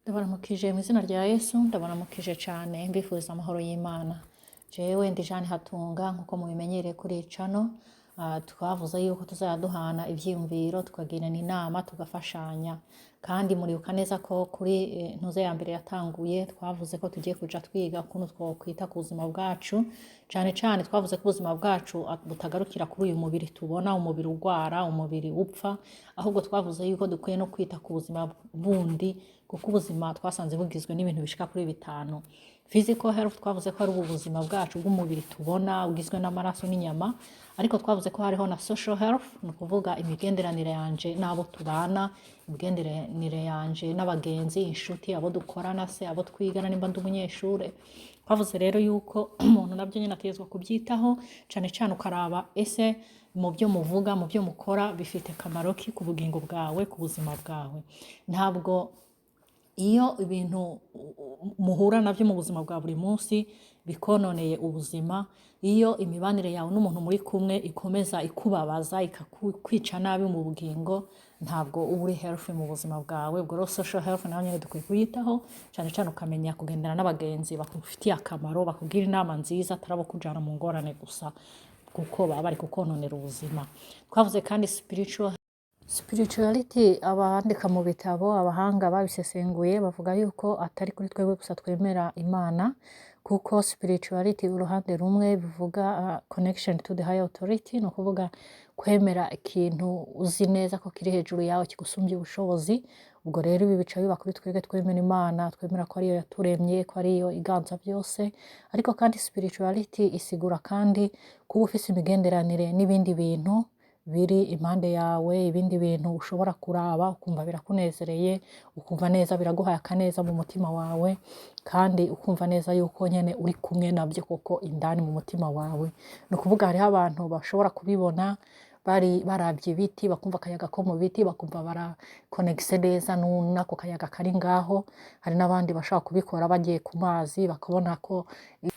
Ndabaramukije mu izina rya Yesu, ndabaramukije cyane mbifuriza amahoro y'Imana. Jewe ndi Jeanne Hatunga nkuko mubimenyereye kuri cano, twavuze yuko tuzajya duhana ivyiyumviro, tukagirana inama, tugafashanya. Kandi muribuka neza ko kuri ntuze ya mbere yatanguye twavuze ko tugiye kuja twiga ukuntu twokwita ku buzima bwacu, cyane cyane twavuze ko ubuzima bwacu butagarukira kuri uyu mubiri tubona, umubiri urwara, umubiri upfa, ahubwo twavuze yuko dukwiye no kwita ku buzima bundi, kuko ubuzima twasanze bugizwe n'ibintu bishika kuri bitanu. Physical health twavuze ko ari ubuzima bwacu bw'umubiri tubona ugizwe n'amaraso n'inyama, ariko twavuze ko hariho na social health, ni ukuvuga imigenderanire yanje n'abo tubana, imigenderanire yanje n'abagenzi, inshuti, abo dukorana se, abo twigana nimba ndi umunyeshure. Twavuze rero yuko umuntu nabyo nyine ategerezwa kubyitaho, cyane cyane ukaraba ese mu byo muvuga, mu byo mukora bifite akamaro ki ku bugingo bwawe, ku buzima bwawe. Ntabwo iyo ibintu muhura navyo mu buzima bwa buri munsi bikononeye ubuzima, iyo imibanire yawe n'umuntu muri kumwe ikomeza ikubabaza, ikakwica nabi mu bugingo, ntabwo uba uri healthy mu buzima bwawe. Ubwo rero social health nayo nyine dukwiye kuyitaho, cyane cyane ukamenya kugendana n'abagenzi bakufitiye akamaro, bakugira inama nziza, atari abo kujana mu ngorane gusa kuko baba bari kukononera ubuzima. Twavuze kandi spirituality, abandika mu bitabo, abahanga babisesenguye bavuga yuko atari kuri twebwe gusa twemera Imana, kuko spirituality uruhande rumwe bivuga connection to the higher authority, no kuvuga kwemera ikintu uzi neza ko kiri hejuru yawe kigusumbye ubushobozi. Ubwo rero ibi bica biba kuri twebwe twemera Imana, twemera ko ariyo yaturemye, ko ariyo iganza byose. Ariko kandi spirituality isigura kandi kuba ufise imigenderanire n'ibindi bintu biri impande yawe, ibindi bintu ushobora kuraba ukumva birakunezereye, ukumva neza biraguhaye akaneza mu mutima wawe, kandi ukumva neza yuko nyene uri kumwe nabyo koko indani mu mutima wawe. Ni ukuvuga hariho abantu bashobora kubibona baravye ibiti, bakumva akayaga ko mu biti, bakumva barakonegise neza n'ako kayaga kari ngaho. Hari n'abandi bashobora kubikora bagiye ku mazi, bakabona ko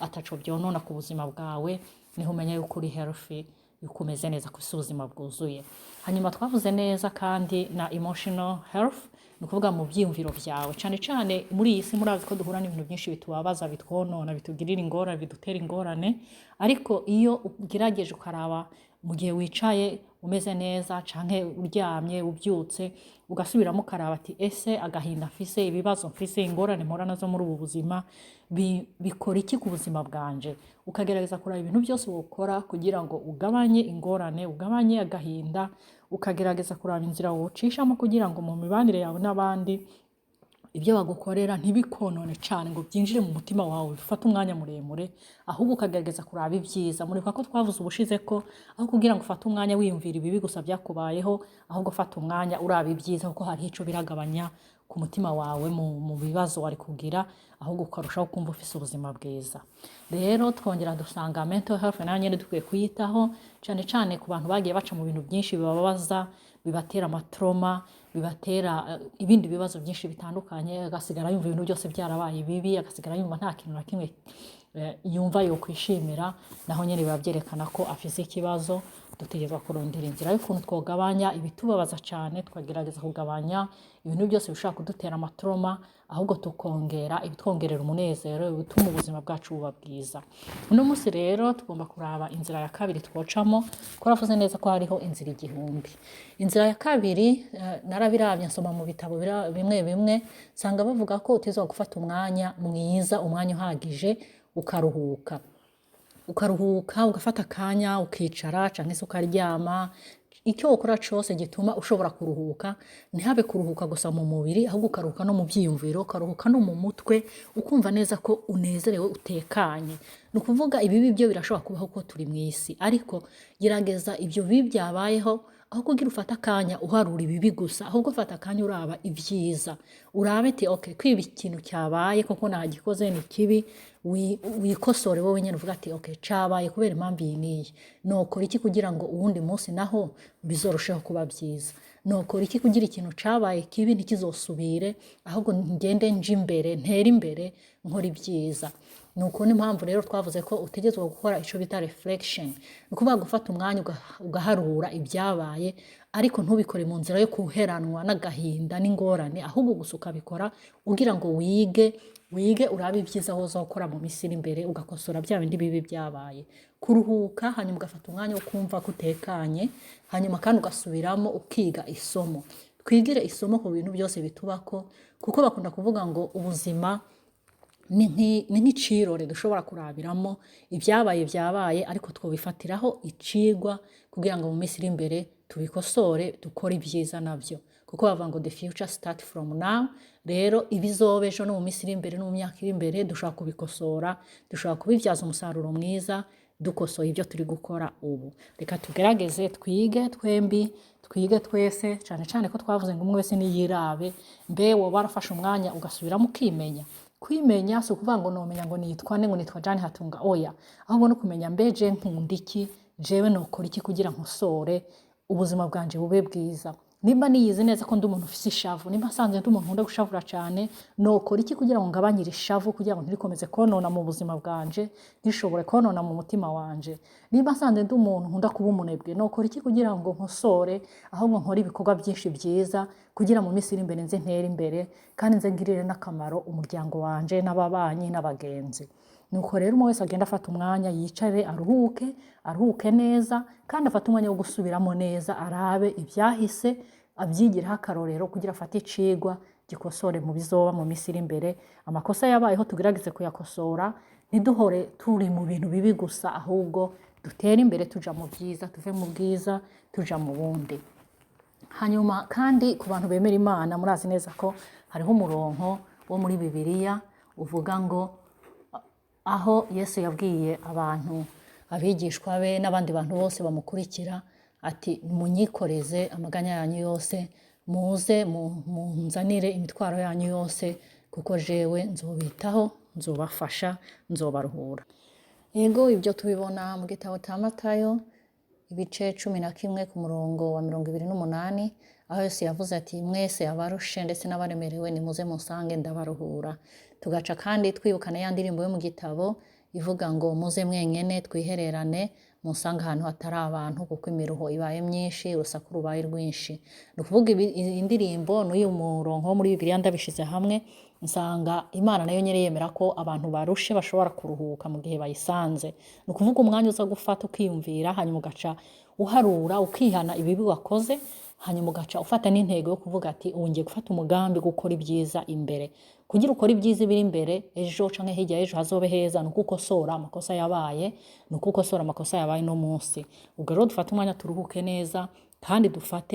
ataco vyonona ku buzima bwawe, niho umenya yuko uri healthy, yuko umeze neza, ko ufise ubuzima bwuzuye. Hanyuma twavuze neza kandi na emotional health, ni ukuvuga mu vyiyumviro vyawe, cane cane muri iyi si murazi ko duhura n'ibintu byinshi bitubabaza, bitwonona, bitugirira ingorane, bidutera ingorane. Ariko iyo ugerageje ukaraba mu gihe wicaye umeze neza, canke uryamye ubyutse, ugasubiramo ukaraba ati ese agahinda mfise, ibibazo mfise, ingorane mpora nazo muri ubu buzima bikora iki ku buzima bwanje? Ukagerageza kuraba ibintu byose wokora kugira ngo ugabanye ingorane, ugabanye agahinda, ukagerageza kuraba inzira wocishamo kugira ngo mu mibanire yawe n'abandi ibyo bagukorera ntibikonone cyane ngo byinjire mu mutima wawe bifate umwanya muremure, ahubwo ukagerageza kuraba ibyiza. Muribuka ko twavuze ubushize ko aho kugira ngo ufate umwanya wiyumvira ibibi gusa byakubayeho, ahubwo fata umwanya uraba ibyiza, kuko hari ico biragabanya ku mutima wawe mu bibazo wari kugira, ahubwo ukarushaho kumva ufise ubuzima bwiza. Rero twongera dusanga mental health nayo nyene dukwiye kuyitaho, cyane cyane ku bantu bagiye baca mu bintu byinshi bibabaza, bibatera amatroma, bibatera ibindi bibazo byinshi bitandukanye, agasigara yumva ibintu byose byarabaye bibi, agasigara yumva nta kintu na kimwe yumva yo kwishimira, naho nyene biba byerekana ko afise ikibazo. Dutegerezwa kurondera inzira y'ukuntu twogabanya ibitubabaza cyane, twagerageza kugabanya ibintu byose bishobora kudutera amatroma, ahubwo tukongera ibitwongerera umunezero, bituma ubuzima bwacu buba bwiza. Uno munsi rero tugomba kuraba inzira ya kabiri twocamo, ko ravuze neza ko hariho inzira igihumbi. Inzira ya kabiri narabiravye nsoma mu bitabo bimwe bimwe, sanga bavuga ko utezwa gufata umwanya mwiza, umwanya uhagije, ukaruhuka, ugafata akanya ukicara canke se ukaryama. Icyo ukora cyose gituma ushobora kuruhuka, ntihabe kuruhuka gusa mu mubiri, ahubwo ukaruhuka no mu byiyumviro, ukaruhuka no mu mutwe, ukumva neza ko unezerewe, utekanye. Ni ukuvuga ibibi byo birashobora kubaho ko turi mu isi, ariko gerageza ibyo bibi byabayeho, aho kugira ufata akanya uharura ibibi gusa, ahubwo fata akanya uraba ibyiza, urabe ati okay, kwiba ikintu cyabaye koko nagikoze ni kibi, wikosore wowe nyene uvuga ati okay, cabaye kubera impamvu iyi niyi, nokora iki kugira ngo uwundi munsi naho bizorusheho kuba byiza, nokora iki kugira ikintu cabaye kibi ntikizosubire, ahubwo ngende nje imbere, ntera imbere, nkora ibyiza. nuko n'impamvu rero twavuze ko utegetswe gukora ico bita reflection, nukuvuga gufata umwanya ugaharura ibyabaye, ariko ntubikore mu nzira yo kuheranwa n'agahinda n'ingorane, ahubwo gusa ukabikora ugira ngo wige urabe ibyiza woza gukora mu minsi iri imbere, ugakosora bya bindi bibi byabaye. Kuruhuka, hanyuma ugafata umwanya wo kumva ko utekanye, hanyuma kandi ugasubiramo ukiga isomo. Twigire isomo ku bintu byose bitubako, kuko bakunda kuvuga ngo ubuzima ni nk'icirore dushobora kurabiramo ibyabaye, ariko twobifatiraho icigwa kugira ngo mu minsi iri imbere tubikosore, dukore ibyiza nabyo, kuko bavuga ngo the future start from now. Rero ibizoba ejo no mu minsi iri imbere no mu myaka iri imbere dushobora kubikosora, dushobora kubibyaza umusaruro mwiza dukosoye ibyo turi gukora ubu. Reka tugerageze twige twembi, twige twese, cyane cyane ko twavuze ngo umwe wese niyirabe, mbe woba warafashe umwanya ugasubiramo ukimenya. Kwimenya si ukuvuga ngo nomenya ngo nitwa nde, ngo nitwa Jane Hatunga, oya, ahubwo no kumenya mbe je nkunda iki, jewe nokora iki kugira nkosore ubuzima bwanje bube bwiza. Nimba niyizi neza ko ndi umuntu ufise ishavu, nimba sanze ndi umuntu nkunda gushavura cyane, nokora iki kugira ngo ngabanyire ishavu, kugira ngo ntirikomeze konona mu buzima bwanje, ntishobore konona mu mutima wanje. Nimba sanze ndi umuntu nkunda kuba umunebwe, nokora iki kugira ngo nkosore, ahubwo nkora ibikorwa byinshi byiza kugira mu minsi iri imbere nze ntere imbere, kandi nze ngirire n'akamaro umuryango wanje n'ababanyi n'abagenzi. Nuko rero umwe wese agenda afata umwanya yicare aruhuke neza, kandi afata umwanya wo gusubiramo neza, arabe ibyahise abyigireho akarorero kugira afate icigwa gikosore mu bizoba mu minsi iri imbere. Amakosa yabayeho tugerageze kuyakosora, ntiduhore turi mu bintu bibi gusa, ahubwo dutere imbere tuja mu byiza, tuve mu bwiza tuja mu bundi. Hanyuma kandi ku bantu bemera Imana, murazi neza ko hariho umurongo wo muri Bibiliya uvuga ngo aho Yesu yabwiye abantu, abigishwa be n'abandi bantu bose bamukurikira, ati munyikoreze amaganya yanyu yose, muze munzanire imitwaro yanyu yose, kuko jewe nzobitaho, nzobafasha, nzobaruhura. Yego, ibyo tubibona mu gitabo cya Matayo ibice 11 ku murongo wa 28, aho Yesu yavuze ati mwese abarushe ndetse n'abaremerewe nimuze musange ndabaruhura. Tugaca kandi twibukana ya ndirimbo yo mu gitabo ivuga ngo muze mwenyene twihererane, musanga ahantu hatari abantu, kuko imiruho ibaye myinshi, urusaku rubaye rwinshi. Ni ukuvuga indirimbo n'uyu murongo wo muri Bibiliya ndabishize hamwe, nsanga Imana nayo nyene yemera ko abantu barushe bashobora kuruhuka mu gihe bayisanze. Ni ukuvuga umwanya uza gufata ukiyumvira, hanyuma ugaca uharura ukihana ibibi wakoze, hanyuma ugaca ufata n'intego yo kuvuga ati ubu ngiye gufata umugambi gukora ibyiza imbere. Kugira ukora ibyiza biri imbere, ejo canke hirya ejo hazobe heza, nuko ukosora amakosa yabaye, nuko ukosora amakosa yabaye no munsi. Ubwo rero dufate umwanya turuhuke neza, kandi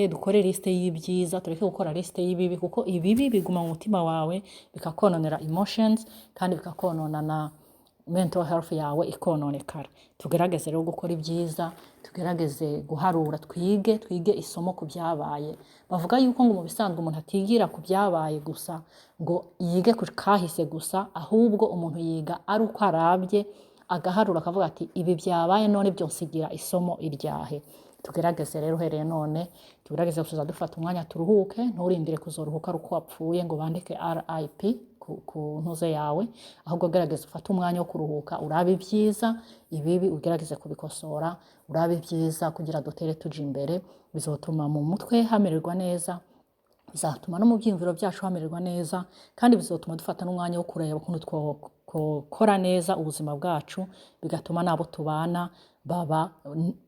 dukore liste y'ibyiza, tureke gukora liste y'ibibi, kuko ibibi biguma mu mutima wawe bikakononera emotions, kandi bikakonona na mental health yawe ikononekara. Tugerageze rero gukora ibyiza, tugerageze guharura, twige isomo ku byabaye. Bavuga yuko ngo mu bisanzwe umuntu atigira ku byabaye gusa ngo yige ku kahise gusa, ahubwo umuntu yiga ari uko arabye, agaharura akavuga ati ibi byabaye none byonsigira isomo iryahe. Tugerageze rero hereye none, tugerageze kuza dufata umwanya turuhuke, nturindire kuzoruhuka ari uko wapfuye ngo bandike RIP ku ntuze yawe, ahubwo gerageza ufate umwanya wo kuruhuka, urabe ibyiza, ibibi ugerageze kubikosora, urabe ibyiza kugira dutere tuja imbere. Bizotuma mu mutwe hamererwa neza, bizatuma no mu byiyumviro byacu hamererwa neza, kandi bizotuma dufata n'umwanya wo kureba ukuntu twokora neza ubuzima bwacu, bigatuma nabo tubana baba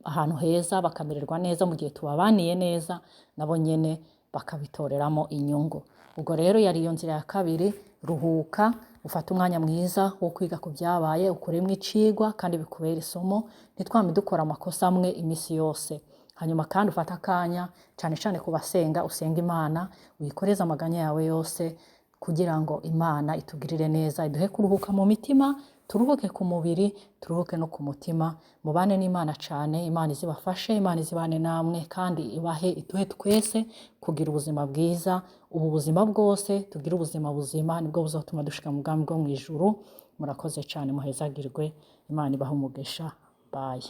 ahantu heza, bakamererwa neza mu gihe tubabaniye neza, nabo nyene bakabitoreramo inyungu. Ubwo rero yari iyo nzira ya kabiri, ruhuka, ufata umwanya mwiza wo kwiga ku byabaye, ukuremo icigwa kandi bikubera isomo, ntitwame dukora amakosa amwe imisi yose. Hanyuma kandi ufata akanya, cyane cyane ku basenga, usenga Imana, uyikoreze amaganya yawe yose, kugira ngo Imana itugirire neza, iduhe kuruhuka mu mitima, turuhuke ku mubiri, turuhuke no ku mutima. Mubane n'Imana cyane, Imana izibafashe, Imana izibane namwe, kandi iduhe twese kugira ubuzima bwiza. Ubu buzima bwose tugira ubuzima buzima, nibwo buzatuma dushika mu bwami bwo mu ijuru. Murakoze cyane, muhezagirwe, Imana ibahe umugisha. Bye.